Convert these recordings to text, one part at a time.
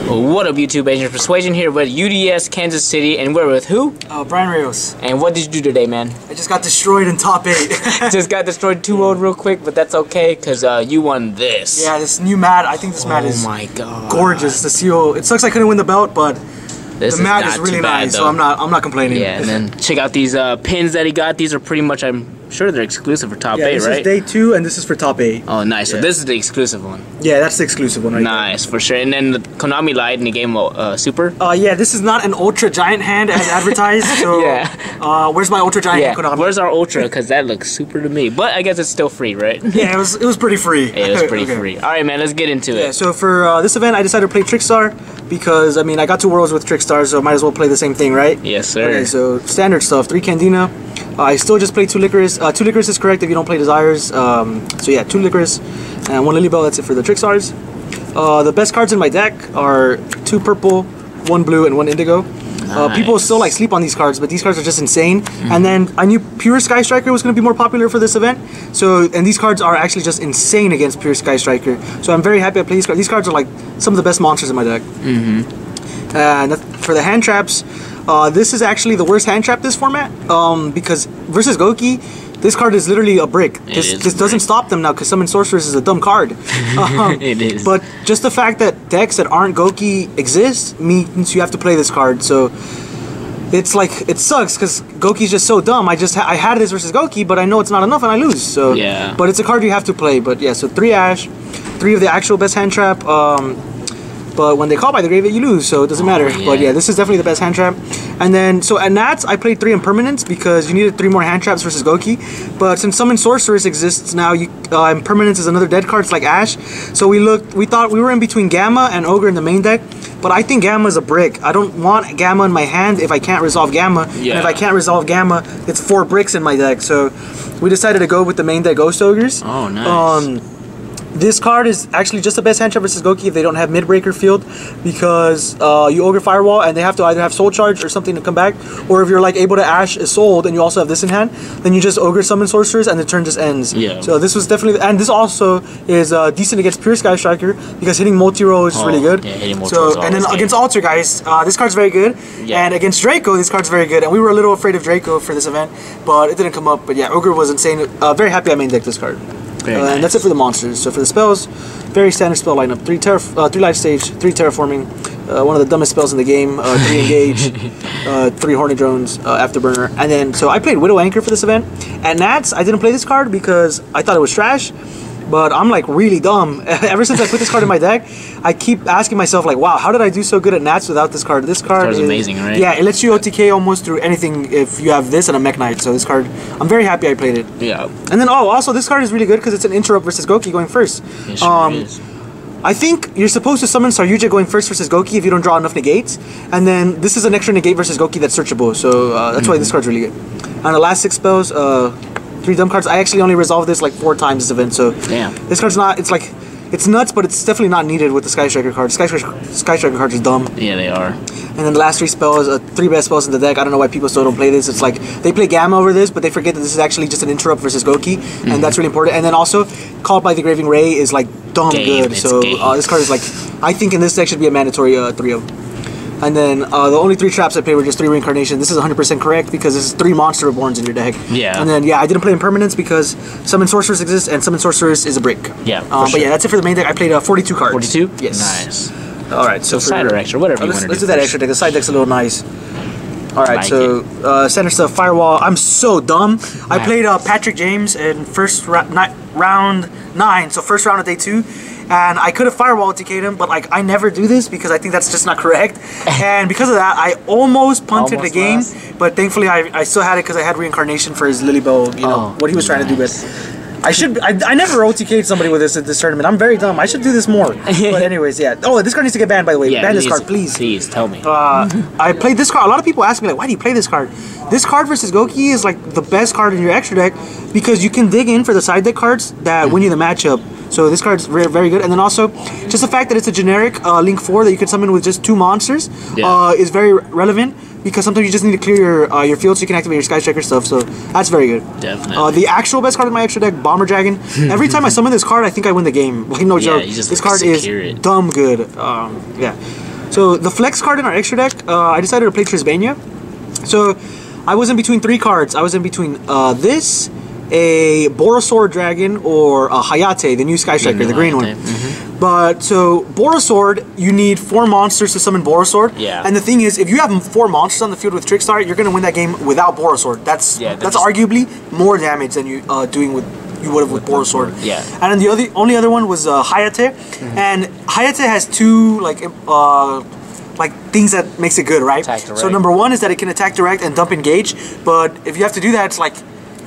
What up, YouTube? Agent Persuasion here with UDS Kansas City, and we're with who? Brian Rios. And what did you do today, man? I just got destroyed in top 8. Just got destroyed 2-0 real quick, but that's okay, because you won this. Yeah, this new mat, I think this mat is gorgeous. The seal, it sucks I couldn't win the belt, but the mat is really nice, so I'm not complaining. Yeah, and then check out these pins that he got. These are pretty much, I'm sure they're exclusive for top 8, right? This is day 2, and this is for top 8. Oh, nice. Yeah. So this is the exclusive one. Yeah, that's the exclusive one right Nice, for sure. And then the Konami lied and he gave him a super. Yeah, this is not an ultra giant hand as advertised. So yeah. Where's my ultra giant hand, Konami? Where's our ultra? Because that looks super to me. But I guess it's still free, right? Yeah, it was pretty free. Yeah, it was pretty free. All right, man. Let's get into it. Yeah. So for this event, I decided to play Trickstar because I mean I got 2 worlds with Trickstar, so might as well play the same thing, right? Yes, sir. Okay, so standard stuff. 3 Candina. I still just play 2 Licorice. 2 Licorice is correct if you don't play Desires. So yeah, 2 Licorice and 1 Lily Bell. That's it for the Trickstars. The best cards in my deck are 2 purple, 1 blue, and 1 indigo. Nice. People still like sleep on these cards, but these cards are just insane. And then I knew Pure Sky Striker was going to be more popular for this event. And these cards are actually just insane against Pure Sky Striker. So I'm very happy I play these cards. These cards are like some of the best monsters in my deck. And for the hand traps, this is actually the worst hand trap this format, because versus Goki, this card is literally a brick. This doesn't stop them now because Summon Sorceress is a dumb card. It is. But just the fact that decks that aren't Goki exist means you have to play this card. So it's like, it sucks because Goki's just so dumb. I had this versus Goki, but I know it's not enough and I lose. So yeah. But it's a card you have to play. But yeah, so 3 Ash, 3 of the actual best hand trap. But when they call by the graveyard, you lose, so it doesn't matter. Yeah. But yeah, this is definitely the best hand trap. And then, so at Nats, I played 3 Impermanence because you needed 3 more hand traps versus Goki. But since Summon Sorceress exists now, Impermanence is another dead card, it's like Ash. So we thought we were in between Gamma and Ogre in the main deck. But I think Gamma is a brick. I don't want Gamma in my hand if I can't resolve Gamma. Yeah. And if I can't resolve Gamma, it's 4 bricks in my deck. So we decided to go with the main deck Ghost Ogres. Oh, nice. This card is actually just the best hand trap versus Goki if they don't have mid-breaker field, because you Ogre Firewall and they have to either have Soul Charge or something to come back, or if you're like able to Ash is sold and you also have this in hand, then you just Ogre Summon Sorcerers and the turn just ends. Yeah. So this was definitely, and this also is decent against Pure Sky Striker because hitting multi-roll is really good. Yeah, hitting multi-roll is and then against Alter Guys, this card's very good, and against Draco, this card's very good, and we were a little afraid of Draco for this event, but it didn't come up. But yeah, Ogre was insane. Very happy I main decked this card. Nice. And that's it for the monsters. So for the spells, very standard spell lineup: 3 Life Stage, 3 Terraforming, one of the dumbest spells in the game, 3 Engage, 3 Hornet Drones, Afterburner, and then so I played Widow Anchor for this event. At Nats, I didn't play this card because I thought it was trash. But I'm like really dumb. Ever since I put this card in my deck, I keep asking myself like, wow, how did I do so good at Nats without this card? This card is amazing, right? Yeah, it lets you OTK almost through anything if you have this and a Mekk-Knight. So this card, I'm very happy I played it. Yeah. And then also this card is really good because it's an interrupt versus Goki going first. It sure is. I think you're supposed to summon Saryuja going first versus Goki if you don't draw enough negates. And then this is an extra negate versus Goki that's searchable. So that's why this card's really good. And the last 6 spells, 3 dumb cards. I actually only resolved this like 4 times this event, so this card's not. It's like it's nuts, but it's definitely not needed with the Sky Striker card. Sky Striker cards are dumb. Yeah, they are. And then the last 3 spells, 3 best spells in the deck. I don't know why people still don't play this. It's like they play Gamma over this, but they forget that this is actually just an interrupt versus Goki, and that's really important. And then also, Called by the Graving Ray is like dumb good. So this card is like, I think in this deck should be a mandatory 3-0. And then the only 3 traps I played were just 3 Reincarnation. This is 100% correct because this is 3 Monster Reborns in your deck. Yeah. And then I didn't play Impermanence because Summon Sorceress exists and Summon Sorceress is a brick. Yeah. But yeah, that's it for the main deck. I played 42 cards. 42? Yes. Nice. All right. So side or extra, whatever you want to do. Let's do that extra deck. The side deck's a little nice. All right. Center stuff. Firewall. I'm so dumb. I played Patrick James in round 9. So first round of day 2. And I could have Firewall TK'd him, but like I never do this because I think that's just not correct. And because of that, I almost punted the game, but thankfully I still had it because I had Reincarnation for his Lily Bow, you know, what he was trying to do. But I never OTK'd somebody with this at this tournament. I'm very dumb. I should do this more. But anyways, yeah. Oh, this card needs to get banned, by the way. Ban this card, please. Please, tell me. I played this card. A lot of people ask me, like, why do you play this card? This card versus Goki is like the best card in your extra deck because you can dig in for the side deck cards that win you the matchup. So this card's very, very good. And then also, just the fact that it's a generic Link 4 that you can summon with just 2 monsters is very relevant. Because sometimes you just need to clear your field so you can activate your Sky Striker stuff. So that's very good. Definitely. The actual best card in my extra deck, Bomber Dragon. Every time I summon this card, I think I win the game. Like no joke. This card is dumb good. Yeah. So the flex card in our extra deck, I decided to play Trisbania. So I was in between 3 cards. I was in between this, a Borosaur Dragon, or a Hayate, the new Sky Striker, the green one. But so Borosaur, you need 4 monsters to summon Borosaur. Yeah. And the thing is, if you have 4 monsters on the field with Trickstar, you're gonna win that game without Borosaur. That's arguably more damage than you would have with Borosaur. Yeah. And then the only other one was Hayate, and Hayate has 2 like things that makes it good, right? So number 1 is that it can attack direct and dump engage, but if you have to do that, it's like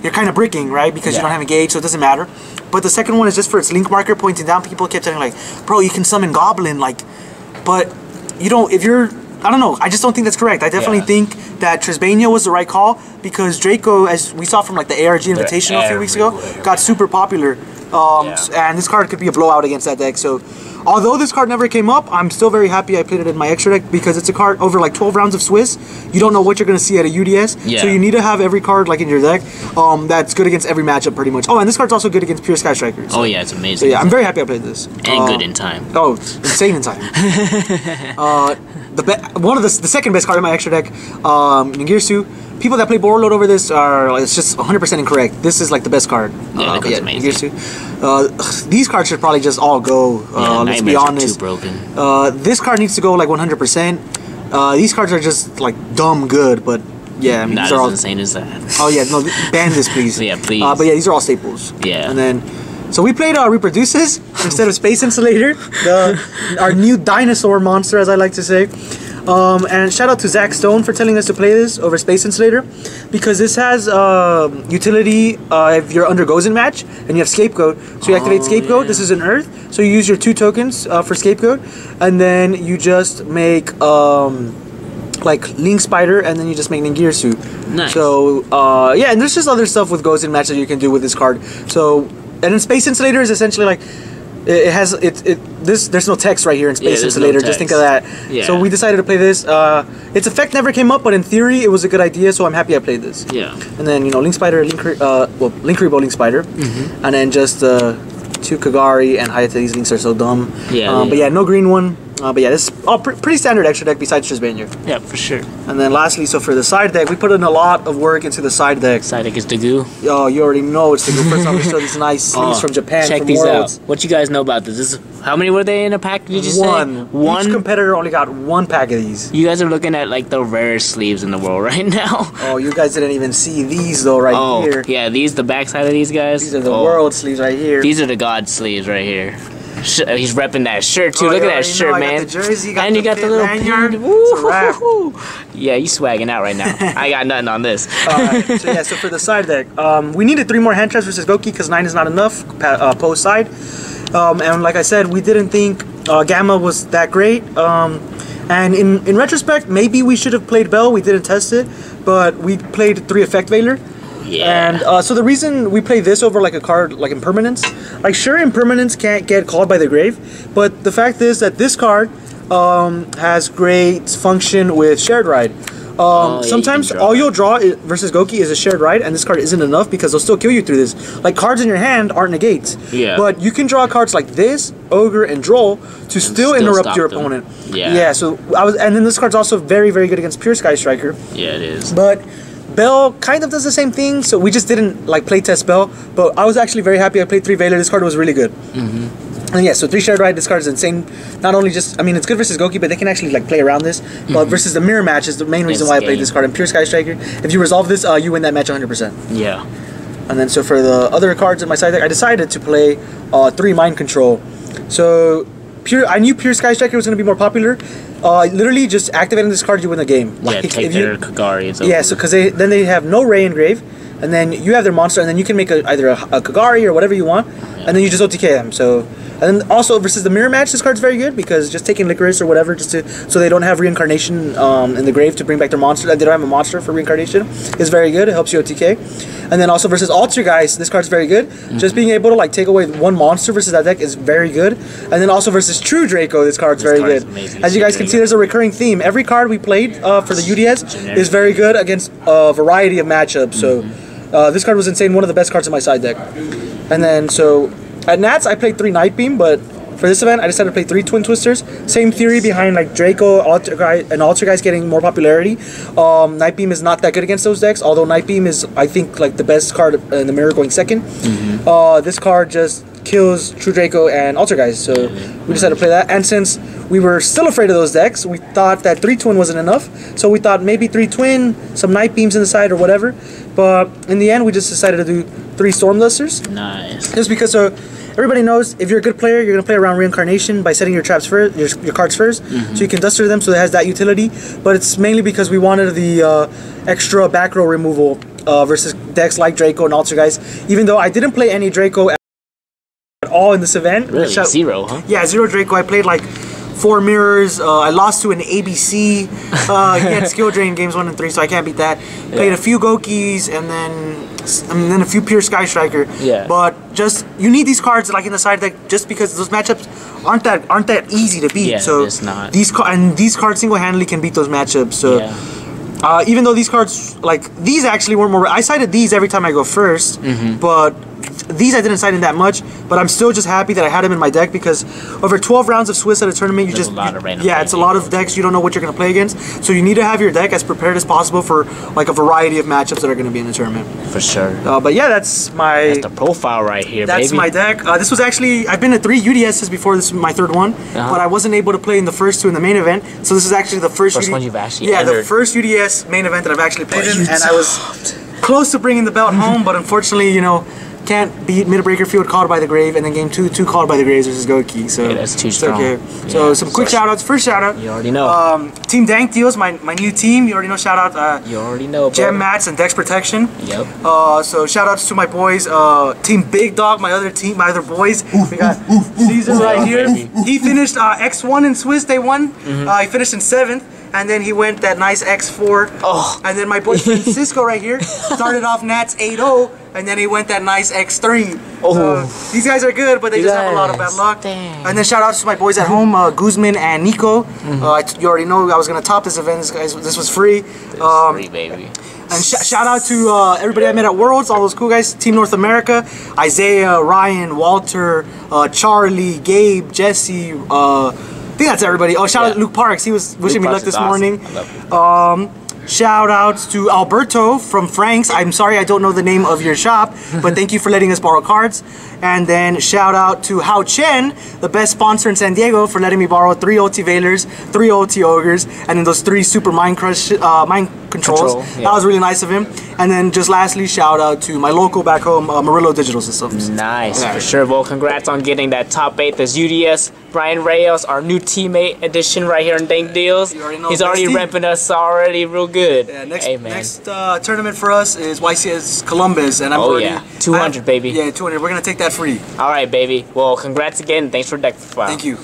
you're kind of bricking, right? Because you don't have engage, so it doesn't matter. But the second one is just for its link marker pointing down. People kept telling like, bro, you can summon Goblin, like, but you don't. If you're, I don't know. I just don't think that's correct. I definitely think that Trisbania was the right call because Draco, as we saw from like the ARG Invitational a few weeks ago, got super popular. And this card could be a blowout against that deck. So, although this card never came up, I'm still very happy I played it in my extra deck because it's a card over like 12 rounds of Swiss. You don't know what you're going to see at a UDS. So you need to have every card like in your deck that's good against every matchup pretty much. Oh, and this card's also good against pure Sky Strikers. Oh yeah, it's amazing. So yeah, I'm very happy I played this. And good in time. Oh, insane in time. The second best card in my extra deck, Ningirsu. People that play Borreload over this it's just 100% incorrect. This is like the best card. Yeah, that card's amazing. These cards should probably just all go. Let's be honest. Too broken. This card needs to go like 100%. These cards are just like dumb good, but yeah, I mean, not these are as all insane as that. Oh yeah, no, ban this please. Yeah, please. But yeah, these are all staples. Yeah. And then, so we played Reproduces instead of Space Insulator, our new dinosaur monster, as I like to say. And shout out to Zach Stone for telling us to play this over Space Insulator because this has utility if you're under Gozen match and you have Scapegoat. So you activate Scapegoat. This is an Earth. So you use your 2 tokens for Scapegoat, and then you just make like Link Spider, and then you just make Ningirsu. Nice. So yeah, and there's just other stuff with Gozen match that you can do with this card. So and then Space Insulator is essentially like. There's no text right here in Space Insulator. Just think of that. Yeah. So we decided to play this. Its effect never came up, but in theory it was a good idea. So I'm happy I played this. Yeah. And then Link Spider, Link Rebo, Link Spider, and then just 2 Kagari and Hayate. These links are so dumb. Yeah. But yeah, no green one. But yeah, this is all pretty standard extra deck besides Trisbania. Yeah, for sure. And then lastly, so for the side deck, we put in a lot of work into the side deck. Side deck is Dagu. Oh, you already know it's Dagu. First off, we show these nice sleeves from Japan. Check from these Worlds. out. What you guys know about this? How many were they in a pack? Did you say? One. Each competitor only got 1 pack of these. You guys are looking at like the rarest sleeves in the world right now. Oh, you guys didn't even see these though here. Yeah, the backside of these guys. These are the world sleeves right here. These are the god sleeves right here. He's repping that shirt too. Look at that shirt, man. Got the jersey, and you got the little lanyard. Yeah, you swagging out right now. I got nothing on this. Alright, so yeah, so for the side deck, we needed 3 more hand traps versus Goki because 9 is not enough post side. And like I said, we didn't think Gamma was that great. And in retrospect, maybe we should have played Bell. We didn't test it, but we played 3 Effect Veiler. Yeah. And so the reason we play this over like a card like Impermanence, like sure Impermanence can't get called by the grave, but the fact is that this card has great function with Shared Ride. Sometimes all you'll draw versus Goki is a Shared Ride, and this card isn't enough because they'll still kill you through this. Like cards in your hand aren't negates. Yeah. But you can draw cards like this, Ogre, and Droll to still interrupt your opponent. Yeah. Yeah. So and then this card's also very, very good against Pure Sky Striker. Yeah, it is. But Bell kind of does the same thing, so we just didn't like play test Bell. But I was actually very happy I played 3 Veiler. This card was really good. And yeah, so 3 Shared Ride, this card is insane. Not only just, I mean, it's good versus Goki, but they can actually like play around this. But versus the mirror match is the main reason why I played this card. And Pure Sky Striker, if you resolve this, you win that match 100%. Yeah. And then so for the other cards in my side deck, I decided to play 3 Mind Control. So I knew Pure Sky Striker was going to be more popular. Literally just activating this card, you win the game. Like, take their Kagari. It's over. Yeah, so because then they have no Ray Engrave, and then you have their monster, and then you can make either a Kagari or whatever you want, and then you just OTK them. So, and then also versus the mirror match, this card's very good because just taking Licorice or whatever, just so they don't have reincarnation in the grave to bring back their monster, and they don't have a monster for reincarnation, is very good. It helps you OTK. And then also versus Alter guys, this card's very good. Just being able to like take away 1 monster versus that deck is very good. And then also versus True Draco, this card's very good. As you guys can see, there's a recurring theme. Every card we played for the UDS is very good against a variety of matchups. So this card was insane. One of the best cards in my side deck. And then so at Nats, I played 3 Night Beam, but for this event, I decided to play 3 Twin Twisters. Same theory behind like Draco, and Alter Guys getting more popularity. Night Beam is not that good against those decks, although Night Beam is, I think, like the best card in the mirror going second. This card just kills True Draco and Alter Guys, so we decided to play that. And since we were still afraid of those decks, we thought that 3 Twin wasn't enough, so we thought maybe 3 Twin, some Night Beams in the side or whatever. But in the end, we just decided to do 3 Stormlusters. Nice. Just because everybody knows if you're a good player, you're gonna play around Reincarnation by setting your traps first, your cards first, so you can duster them, so it has that utility. But it's mainly because we wanted the extra back row removal versus decks like Draco and Alter Guys. Even though I didn't play any Draco at all in this event. Really? 0, huh? Yeah, 0 Draco. I played like 4 mirrors. I lost to an ABC. He had skill drain games 1 and 3, so I can't beat that. Played a few Gokis and then a few pure Sky Striker. Yeah. But just you need these cards like in the side deck just because those matchups aren't that easy to beat. Yeah, so it's not. These cards single-handedly can beat those matchups. So. Yeah. Even though these cards, like, these actually weren't more... I sided these every time I go first, but these I didn't side in that much, but I'm still just happy that I had them in my deck because over 12 rounds of Swiss at a tournament, you There's just... a lot of random it's a lot of decks you don't know what you're going to play against, so you need to have your deck as prepared as possible for, like, a variety of matchups that are going to be in the tournament. For sure. But yeah, that's the profile right here, That's baby. my deck. This was actually... I've been to 3 UDSs before, this is my 3rd one, but I wasn't able to play in the first 2 in the main event, so this is actually the first one you've actually the first UDS main event that I've actually played in, and I was close to bringing the belt home, but unfortunately, you know, can't beat Mid-Breaker Field Called by the Grave, and then game 2 Called by the Graves versus Goki. So that's too strong. Okay. So some quick shout outs. First shout out. You already know. Team Dank Deals, my new team. You already know. Shout out. You already know. Gem Mats and Dex Protection. Yep. So shout outs to my boys. Team Big Dog, my other boys. We got Caesar right here. He finished X1 in Swiss. They won. He finished in 7th. And then he went that nice X4. Oh. And then my boy Francisco right here started off Nats 8-0. And then he went that nice X3. Oh. These guys are good, but they just have a lot of bad luck. Dang. And then shout outs to my boys at home, Guzman and Nico. You already know I was going to top this event. This was free. Free, baby. And shout out to everybody I met at Worlds, all those cool guys. Team North America, Isaiah, Ryan, Walter, Charlie, Gabe, Jesse, I think that's everybody. Oh, shout out to Luke Parks. He was wishing me luck this morning. Shout outs to Alberto from Frank's. I'm sorry I don't know the name of your shop, but thank you for letting us borrow cards. And then shout out to Hao Chen, the best sponsor in San Diego, for letting me borrow 3 OT Valors, 3 OT Ogres, and then those 3 Super Mind Controls. That was really nice of him. And then just lastly, shout out to my local back home, Murillo Digital Systems. Nice, for sure. Well, congrats on getting that top 8. This UDS, Brian Reyes, our new teammate edition right here in Dank Deals. He's already repping us already real good. Yeah, next tournament for us is YCS Columbus, and I'm already 200, baby. Yeah, 200. We're gonna take that free. All right, baby. Well, congrats again. Thanks for deck profile. Thank you.